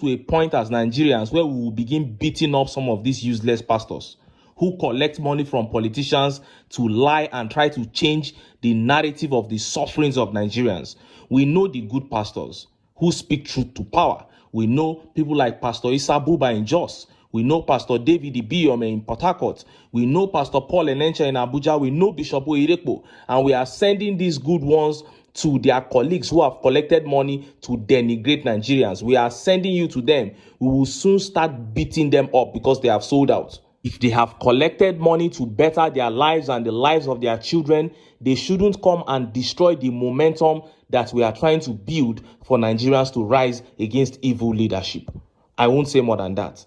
to a point as Nigerians where we will begin beating up some of these useless pastors who collect money from politicians to lie and try to change the narrative of the sufferings of Nigerians. We know the good pastors who speak truth to power. We know people like Pastor Issa Buba in Jos. We know Pastor David Ibiyome in Port Harcourt. We know Pastor Paul Enencha in Abuja. We know Bishop Oyedepo. And we are sending these good ones to their colleagues who have collected money to denigrate Nigerians. We are sending you to them. We will soon start beating them up because they have sold out. If they have collected money to better their lives and the lives of their children, they shouldn't come and destroy the momentum that we are trying to build for Nigerians to rise against evil leadership. I won't say more than that.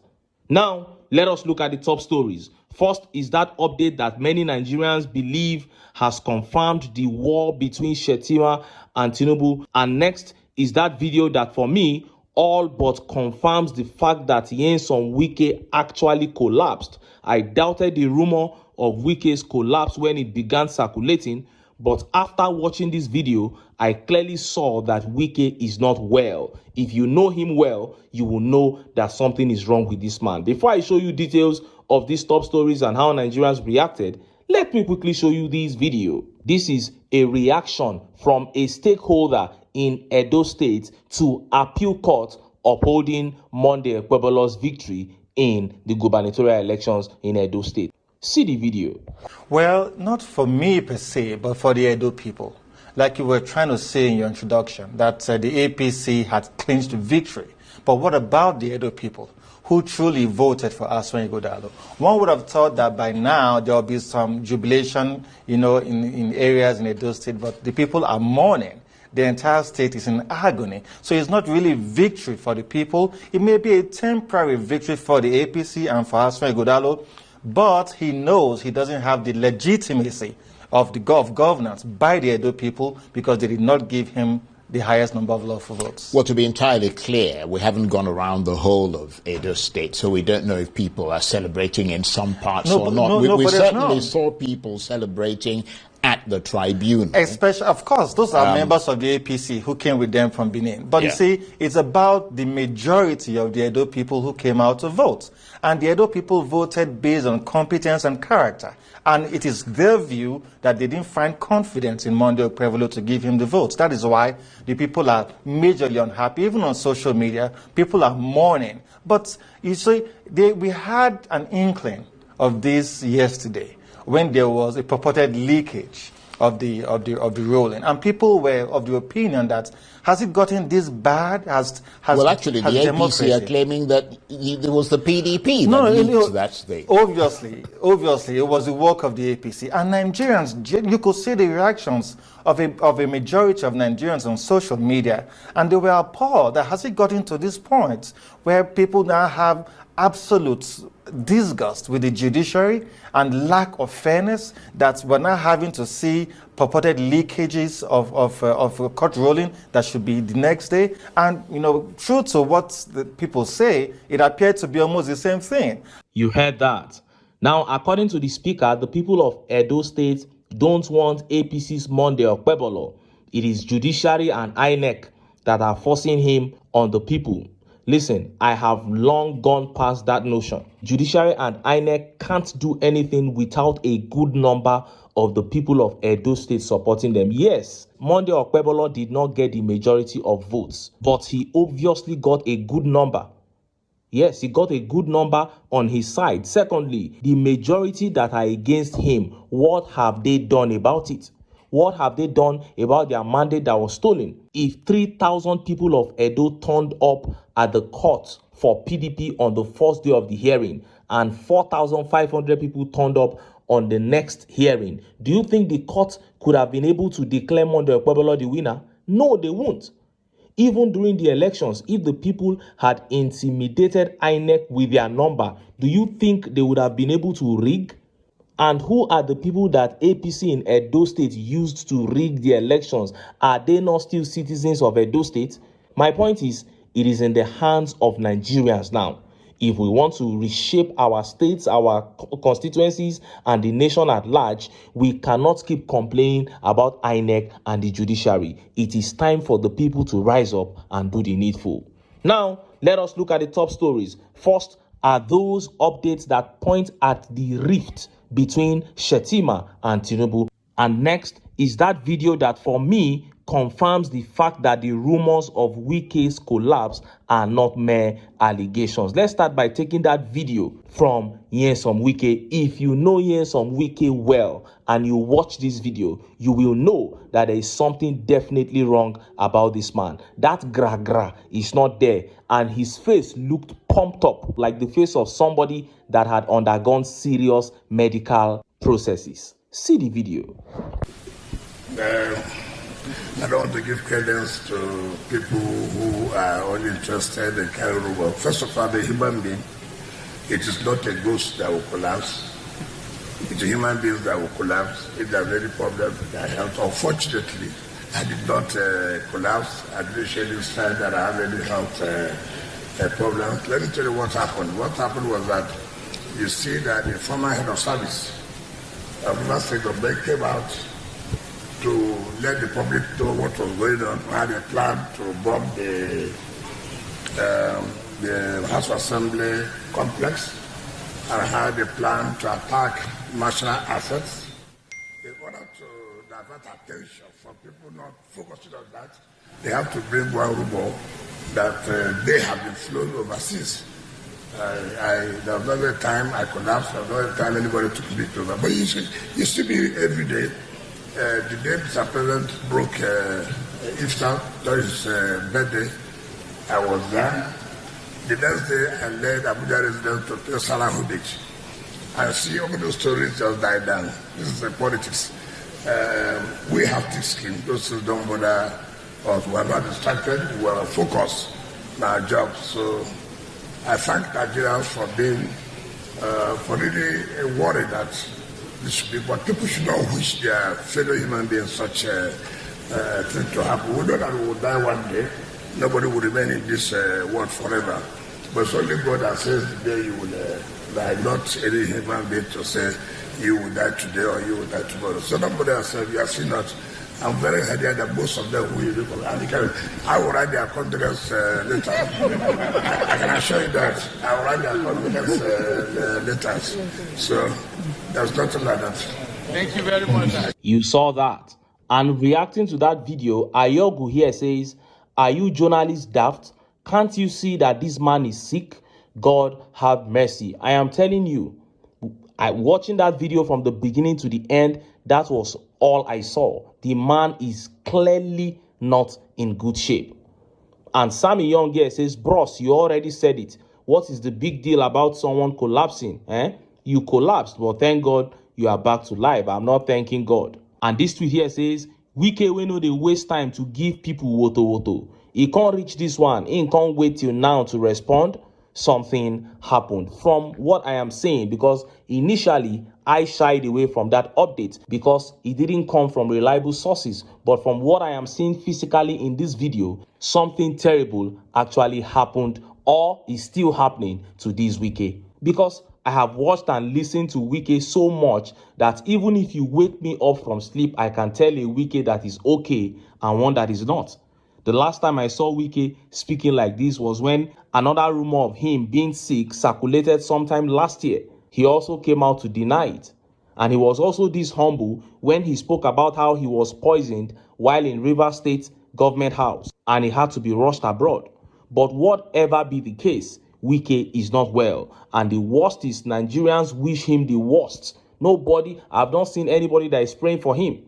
Now, let us look at the top stories. First is that update that many Nigerians believe has confirmed the war between Shettima and TINUBU. And next is that video that, for me, all but confirms the fact that Nyesom Wike actually collapsed. I doubted the rumor of Wike's collapse when it began circulating, but after watching this video, I clearly saw that Wike is not well. If you know him well, you will know that something is wrong with this man. Before I show you details of these top stories and how Nigerians reacted, let me quickly show you this video. This is a reaction from a stakeholder in Edo State to appeal court upholding Monday Ekpebolo's victory in the gubernatorial elections in Edo State. See the video. Well, not for me per se, but for the Edo people. Like you were trying to say in your introduction, that the APC had clinched victory. But what about the Edo people who truly voted for Aswan Ighodalo? One would have thought that by now there will be some jubilation, in areas in Edo State, but the people are mourning. The entire state is in agony. So it's not really victory for the people. It may be a temporary victory for the APC and for Aswan Ighodalo, but he knows he doesn't have the legitimacy of the governance by the Edo people because they did not give him the highest number of lawful votes. Well, to be entirely clear, we haven't gone around the whole of Edo State, so we don't know if people are celebrating in some parts or not. We certainly saw people celebrating at the tribunal. Especially, of course, those are members of the APC who came with them from Benin. But you see, it's about the majority of the Edo people who came out to vote. And the Edo people voted based on competence and character. And it is their view that they didn't find confidence in Monday Okpebolo to give him the votes. That is why the people are majorly unhappy. Even on social media, people are mourning. But you see, we had an inkling of this yesterday when there was a purported leakage of the rolling, and people were of the opinion that has it gotten this bad? Well, actually, the APC are claiming that it was the PDP that leaked that state. Obviously, it was the work of the APC. And Nigerians, you could see the reactions of a majority of Nigerians on social media, and they were appalled that has it gotten to this point where people now have absolute disgust with the judiciary and lack of fairness, that we're now having to see purported leakages of court ruling that should be the next day. And, true to what the people say, it appeared to be almost the same thing. You heard that. Now, according to the speaker, the people of Edo State don't want APC's Monday Okpebolo. It is judiciary and INEC that are forcing him on the people. Listen, I have long gone past that notion. Judiciary and INEC can't do anything without a good number of the people of Edo State supporting them. Yes, Monday Okpebolo did not get the majority of votes, but he obviously got a good number. Yes, he got a good number on his side. Secondly, the majority that are against him, what have they done about it? What have they done about their mandate that was stolen? If 3,000 people of Edo turned up at the court for PDP on the first day of the hearing and 4,500 people turned up on the next hearing, do you think the court could have been able to declare Monday Okpebolo the winner? No, they won't. Even during the elections, if the people had intimidated INEC with their number, do you think they would have been able to rig? And who are the people that APC in Edo State used to rig the elections? Are they not still citizens of Edo State? My point is, it is in the hands of Nigerians now. If we want to reshape our states, our constituencies, and the nation at large, we cannot keep complaining about INEC and the judiciary. It is time for the people to rise up and do the needful. Now, Let us look at the top stories. First are those updates that point at the rift between Shettima and TINUBU. And next is that video that, for me, confirms the fact that the rumors of Wike's collapse are not mere allegations. Let's start by taking that video from Nyesom Wike. If you know Nyesom Wike well and you watch this video, you will know that there is something definitely wrong about this man. That gra is not there, and his face looked pumped up like the face of somebody that had undergone serious medical processes. See the video. I don't want to give credence to people who are only interested in carrying over. First of all, the human being, it is not a ghost that will collapse. It's a human being that will collapse if there's any problem with their health. Unfortunately, I did not collapse. I didn't show any sign that I have any health problems. Let me tell you what happened. What happened was that you see that the former head of service of River State Government came out to let the public know what was going on. We had a plan to bomb the House of Assembly complex, and had a plan to attack national assets. In order to divert attention from people not focusing on that, they have to bring one rumor that they have been flown overseas. There was not a time I collapsed, there was not a time anybody took me to that. But you see me every day. The day Mr. President broke Iftar during his birthday, I was there. The next day, I led Abuja residents to pay Salah Beach. I see all those stories just die down. This is the politics. We have thick skin. Those who don't bother us. We are not distracted. We are focused on our job. So I thank Nigerians for being, for really worried that this should be, but people should not wish their fellow human beings such a thing to happen. We know that we will die one day. Nobody will remain in this world forever. But it's only God that says the day you will die, not any human being to say you will die today or you will die tomorrow. So nobody has said, you have seen that. I'm very happy that most of them will. I will write their condolence letter. I can assure you that I will write their condolence letters. So there's nothing like that. Thank you very much. You saw that. And reacting to that video, Ayogu here says, "Are you journalists daft? Can't you see that this man is sick? God have mercy." I am telling you, watching that video from the beginning to the end, that was all I saw. The man is clearly not in good shape. And Sammy Young here says, "Bros, you already said it. What is the big deal about someone collapsing? You collapsed, but thank God you are back to life. I'm not thanking God." And this tweet here says, "Wike we know they waste time to give people woto. He can't reach this one. He can't wait till now to respond." Something happened from what I am saying, because initially I shied away from that update because it didn't come from reliable sources. But from what I am seeing physically in this video, something terrible actually happened or is still happening to this Wike. Because I have watched and listened to Wike so much that even if you wake me up from sleep, I can tell a Wike that is okay and one that is not. The last time I saw Wike speaking like this was when another rumor of him being sick circulated sometime last year. He also came out to deny it. And he was also this humble when he spoke about how he was poisoned while in Rivers State government house and he had to be rushed abroad. But whatever be the case, Wike is not well. And the worst is Nigerians wish him the worst. I've not seen anybody that is praying for him.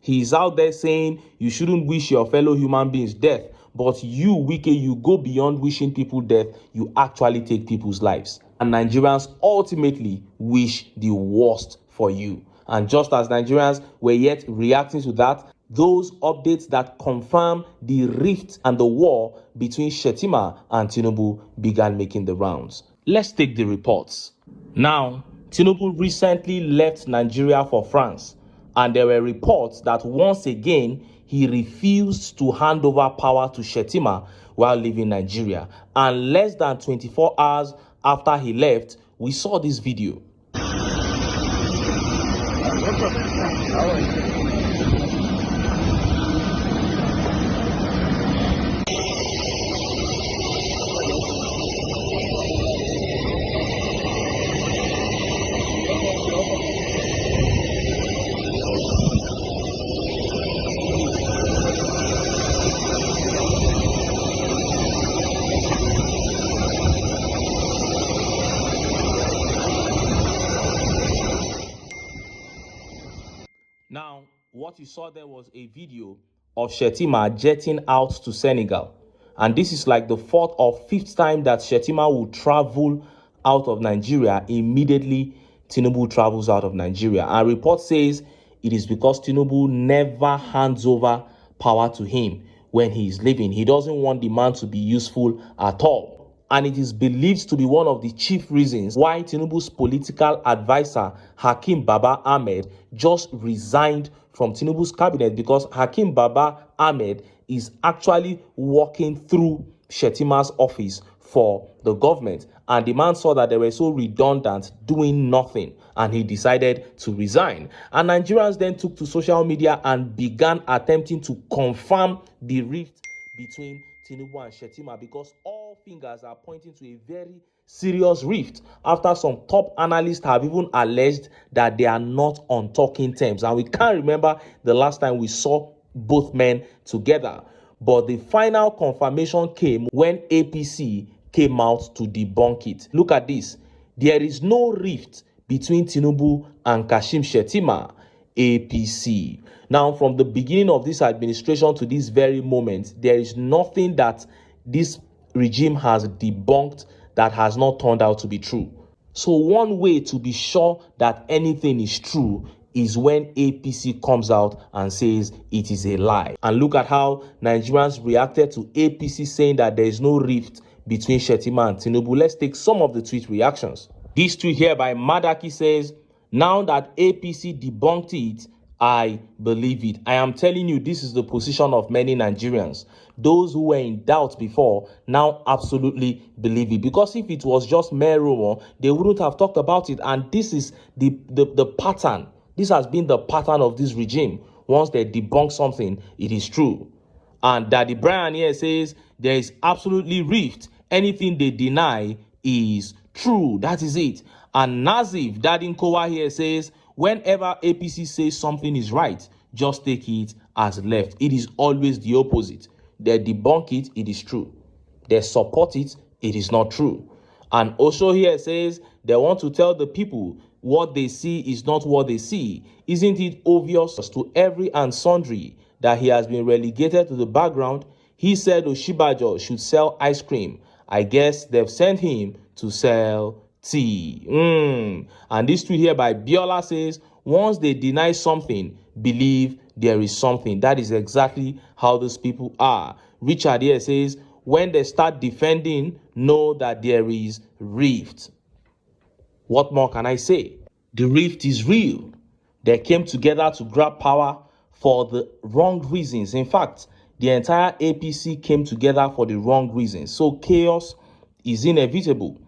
He is out there saying you shouldn't wish your fellow human beings death. But you, Wike, you go beyond wishing people death. You actually take people's lives. And Nigerians ultimately wish the worst for you. And just as Nigerians were yet reacting to that, those updates that confirm the rift and the war between Shettima and TINUBU began making the rounds. Let's take the reports. Now, TINUBU recently left Nigeria for France, and there were reports that once again he refused to hand over power to Shettima while leaving Nigeria. And less than 24 hours after he left, we saw this video. What you saw there was a video of Shettima jetting out to Senegal. And this is like the fourth or fifth time that Shettima will travel out of Nigeria. Immediately, TINUBU travels out of Nigeria. And report says it is because TINUBU never hands over power to him when he is leaving. He doesn't want the man to be useful at all. And it is believed to be one of the chief reasons why TINUBU's political advisor, Hakim Baba Ahmed, just resigned from TINUBU's cabinet, because Hakim Baba Ahmed is actually walking through Shettima's office for the government. And the man saw that they were so redundant, doing nothing, and he decided to resign. And Nigerians then took to social media and began attempting to confirm the rift between TINUBU and Shettima, because all fingers are pointing to a very serious rift after some top analysts have even alleged that they are not on talking terms. And we can't remember the last time we saw both men together. But the final confirmation came when APC came out to debunk it. Look at this. There is no rift between TINUBU and Kashim Shettima, APC. Now, from the beginning of this administration to this very moment, there is nothing that this regime has debunked that has not turned out to be true. So one way to be sure that anything is true is when APC comes out and says it is a lie. And look at how Nigerians reacted to APC saying that there is no rift between Shettima and TINUBU. Let's take some of the tweet reactions. This tweet here by Madaki says, "Now that APC debunked it, I believe it. I am telling you, this is the position of many Nigerians. Those who were in doubt before now absolutely believe it. Because if it was just mere rumor, they wouldn't have talked about it. And this is the pattern. This has been the pattern of this regime. Once they debunk something, it is true." And Daddy Brian here says, "There is absolutely rift. Anything they deny is true." That is it. And Nazif Dadinkowa here says, "Whenever APC says something is right, just take it as left. It is always the opposite. They debunk it, it is true. They support it, it is not true." And Osho here says, "They want to tell the people what they see is not what they see. Isn't it obvious to every and sundry that he has been relegated to the background? He said Oshibajo should sell ice cream. I guess they've sent him to sell tea." And this tweet here by Biola says, "Once they deny something, believe there is something." That is exactly how those people are. Richard here says, "When they start defending, know that there is rift." What more can I say? The rift is real. They came together to grab power for the wrong reasons. In fact, the entire APC came together for the wrong reasons. So chaos is inevitable.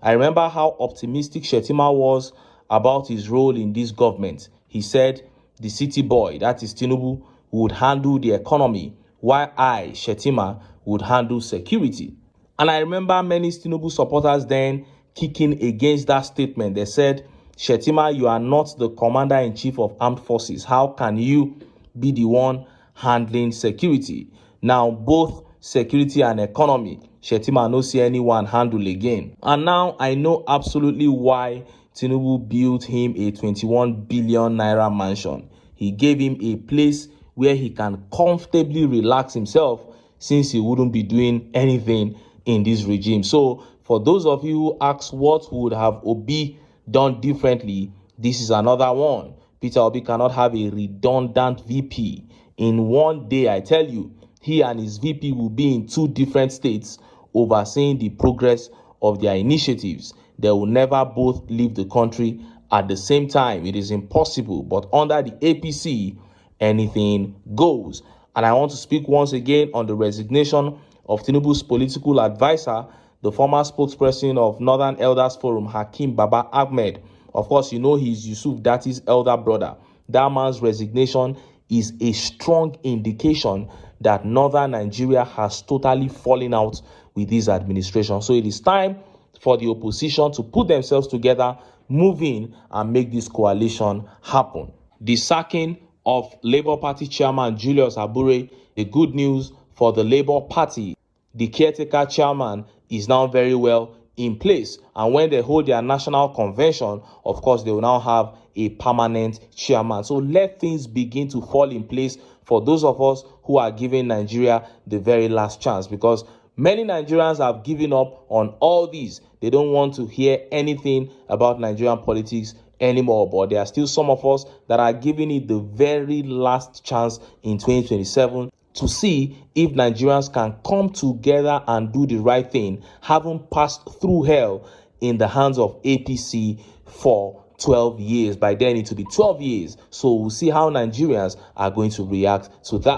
I remember how optimistic Shettima was about his role in this government. He said the city boy, that is TINUBU, would handle the economy, while I, Shettima, would handle security. And I remember many TINUBU supporters then kicking against that statement. They said, "Shettima, you are not the commander-in-chief of armed forces. How can you be the one handling security?" Now, both security and economy, Shettima no see anyone handle again. And now I know absolutely why TINUBU built him a 21 billion naira mansion. He gave him a place where he can comfortably relax himself, since he wouldn't be doing anything in this regime. So for those of you who ask what would have Obi done differently, this is another one. Peter Obi cannot have a redundant VP. In one day, I tell you, he and his VP will be in two different states overseeing the progress of their initiatives. They will never both leave the country at the same time. It is impossible. But under the APC, anything goes. And I want to speak once again on the resignation of TINUBU's political advisor, the former spokesperson of Northern Elders Forum, Hakim Baba Ahmed. Of course, you know he's Yusuf Dati's elder brother. That man's resignation is a strong indication that Northern Nigeria has totally fallen out with this administration. So it is time for the opposition to put themselves together, move in, and make this coalition happen. The sacking of Labour Party chairman Julius Abure, the good news for the Labour Party. The caretaker chairman is now very well in place. And when they hold their national convention, of course, they will now have a permanent chairman. So let things begin to fall in place for those of us who are giving Nigeria the very last chance, because many Nigerians have given up on all these. They don't want to hear anything about Nigerian politics anymore, but there are still some of us that are giving it the very last chance in 2027 to see if Nigerians can come together and do the right thing, having passed through hell in the hands of APC for 12 years. By then it will be 12 years. So we'll see how Nigerians are going to react to that.